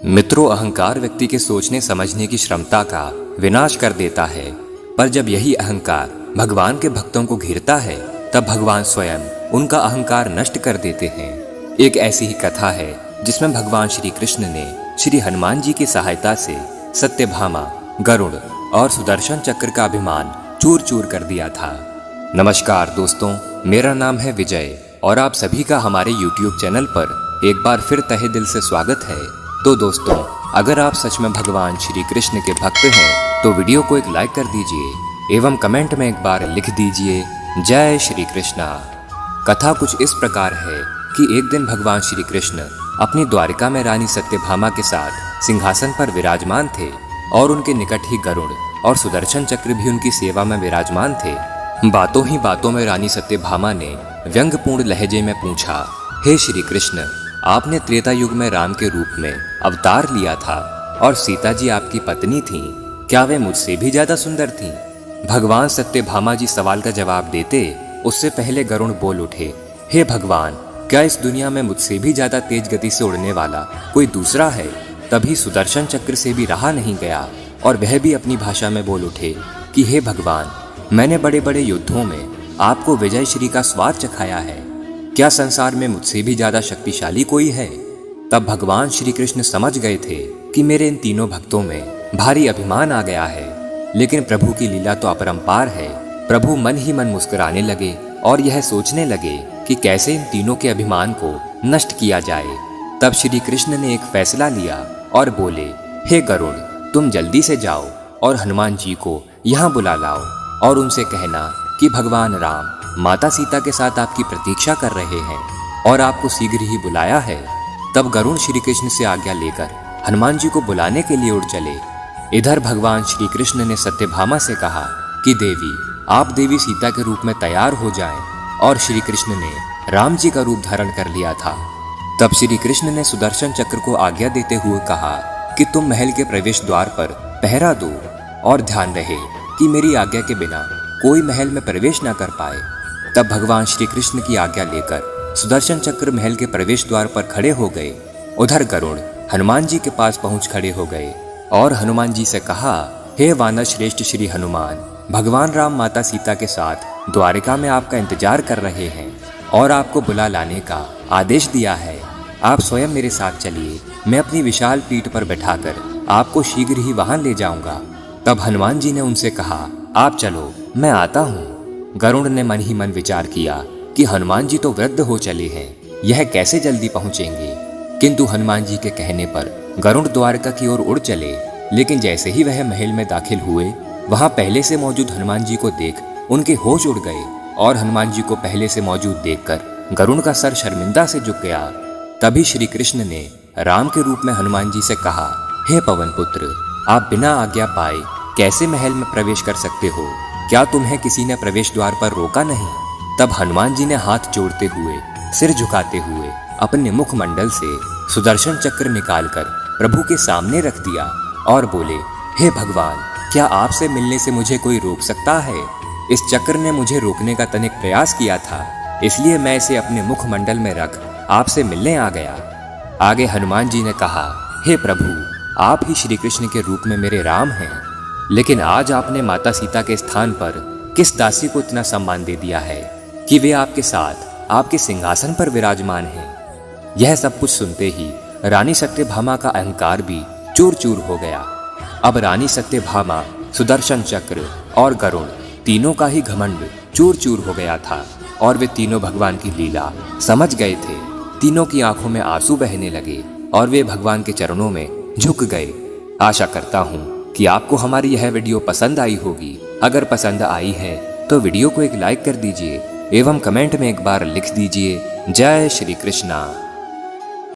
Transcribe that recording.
मित्रों, अहंकार व्यक्ति के सोचने समझने की क्षमता का विनाश कर देता है। पर जब यही अहंकार भगवान के भक्तों को घिरता है, तब भगवान स्वयं उनका अहंकार नष्ट कर देते हैं। एक ऐसी ही कथा है जिसमें भगवान श्री कृष्ण ने श्री हनुमान जी की सहायता से सत्यभामा, गरुड़ और सुदर्शन चक्र का अभिमान चूर चूर कर दिया था। नमस्कार दोस्तों, मेरा नाम है विजय और आप सभी का हमारे YouTube चैनल पर एक बार फिर तहे दिल से स्वागत है। तो दोस्तों, अगर आप सच में भगवान श्री कृष्ण के भक्त हैं तो वीडियो को एक लाइक कर दीजिए एवं कमेंट में एक बार लिख दीजिए जय श्री कृष्णा। कथा कुछ इस प्रकार है कि एक दिन भगवान श्री कृष्ण अपनी द्वारिका में रानी सत्यभामा के साथ सिंहासन पर विराजमान थे और उनके निकट ही गरुड़ और सुदर्शन चक्र भी उनकी सेवा में विराजमान थे। बातों ही बातों में रानी सत्यभामा ने व्यंग्यपूर्ण लहजे में पूछा, हे श्री कृष्ण, आपने त्रेता युग में राम के रूप में अवतार लिया था और सीता जी आपकी पत्नी थीं। क्या वे मुझसे भी ज्यादा सुंदर थीं? भगवान सत्यभामा जी सवाल का जवाब देते उससे पहले गरुड़ बोल उठे, हे भगवान, क्या इस दुनिया में मुझसे भी ज्यादा तेज गति से उड़ने वाला कोई दूसरा है? तभी सुदर्शन चक्र से भी रहा नहीं गया और वह भी अपनी भाषा में बोल उठे कि हे भगवान, मैंने बड़े बड़े युद्धों में आपको विजय श्री का स्वाद चखाया है। क्या संसार में मुझसे भी ज्यादा शक्तिशाली कोई है? तब भगवान श्री कृष्ण समझ गए थे कि मेरे इन तीनों भक्तों में भारी अभिमान आ गया है। लेकिन प्रभु की लीला तो अपरंपार है। प्रभु मन ही मन मुस्कुराने लगे और यह सोचने लगे कि कैसे इन तीनों के अभिमान को नष्ट किया जाए। तब श्री कृष्ण ने एक फैसला लिया और बोले, हे गरुड़, तुम जल्दी से जाओ और हनुमान जी को यहाँ बुला लाओ और उनसे कहना कि भगवान राम माता सीता के साथ आपकी प्रतीक्षा कर रहे हैं और आपको शीघ्र ही बुलाया है। तब गरुड़ श्री कृष्ण से आज्ञा लेकर हनुमान जी को बुलाने के लिए उड़ चले। इधर भगवान श्री कृष्ण ने सत्यभामा से कहा कि देवी, आप देवी सीता के रूप में तैयार हो जाएं। और श्री कृष्ण ने राम जी का रूप धारण कर लिया था। तब श्री कृष्ण ने सुदर्शन चक्र को आज्ञा देते हुए कहा कि तुम महल के प्रवेश द्वार पर पहरा दो और ध्यान रहे कि मेरी आज्ञा के बिना कोई महल में प्रवेश न कर पाए। तब भगवान श्री कृष्ण की आज्ञा लेकर सुदर्शन चक्र महल के प्रवेश द्वार पर खड़े हो गए। उधर गरुड़ हनुमान जी के पास पहुंच खड़े हो गए और हनुमान जी से कहा, हे वानर श्रेष्ठ श्री हनुमान, भगवान राम माता सीता के साथ द्वारिका में आपका इंतजार कर रहे हैं और आपको बुला लाने का आदेश दिया है। आप स्वयं मेरे साथ चलिए, मैं अपनी विशाल पीठ पर बैठाकर आपको शीघ्र ही वहां ले जाऊंगा। तब हनुमान जी ने उनसे कहा, आप चलो, मैं आता हूँ। गरुड़ ने मन ही मन विचार किया कि हनुमान जी तो वृद्ध हो चले हैं, यह कैसे जल्दी पहुंचेंगे। किंतु हनुमान जी के कहने पर गरुड़ द्वारका की ओर उड़ चले। लेकिन जैसे ही वह महल में दाखिल हुए, वहां पहले से मौजूद हनुमान जी को देख उनके होश उड़ गए और हनुमान जी को पहले से मौजूद देखकर गरुड़ का सर शर्मिंदा से झुक गया। तभी श्री कृष्ण ने राम के रूप में हनुमान जी से कहा, हे पवन पुत्र, आप बिना आज्ञा पाए कैसे महल में प्रवेश कर सकते हो? क्या तुम्हें किसी ने प्रवेश द्वार पर रोका नहीं? तब हनुमान जी ने हाथ जोड़ते हुए, सिर झुकाते हुए अपने मुखमंडल से सुदर्शन चक्र निकालकर प्रभु के सामने रख दिया और बोले, हे भगवान, क्या आपसे मिलने से मुझे कोई रोक सकता है? इस चक्र ने मुझे रोकने का तनिक प्रयास किया था, इसलिए मैं इसे अपने मुखमंडल में रख आपसे मिलने आ गया। आगे हनुमान जी ने कहा, हे प्रभु, आप ही श्री कृष्ण के रूप में मेरे राम हैं। लेकिन आज आपने माता सीता के स्थान पर किस दासी को इतना सम्मान दे दिया है कि वे आपके साथ आपके सिंहासन पर विराजमान हैं। यह सब कुछ सुनते ही रानी सत्यभामा का अहंकार भी चूर चूर हो गया। अब रानी सत्यभामा, सुदर्शन चक्र और गरुड़ तीनों का ही घमंड चूर चूर हो गया था और वे तीनों भगवान की लीला समझ गए थे। तीनों की आंखों में आंसू बहने लगे और वे भगवान के चरणों में झुक गए। आशा करता हूँ कि आपको हमारी यह वीडियो पसंद आई होगी। अगर पसंद आई है तो वीडियो को एक लाइक कर दीजिए एवं कमेंट में एक बार लिख दीजिए जय श्री कृष्णा।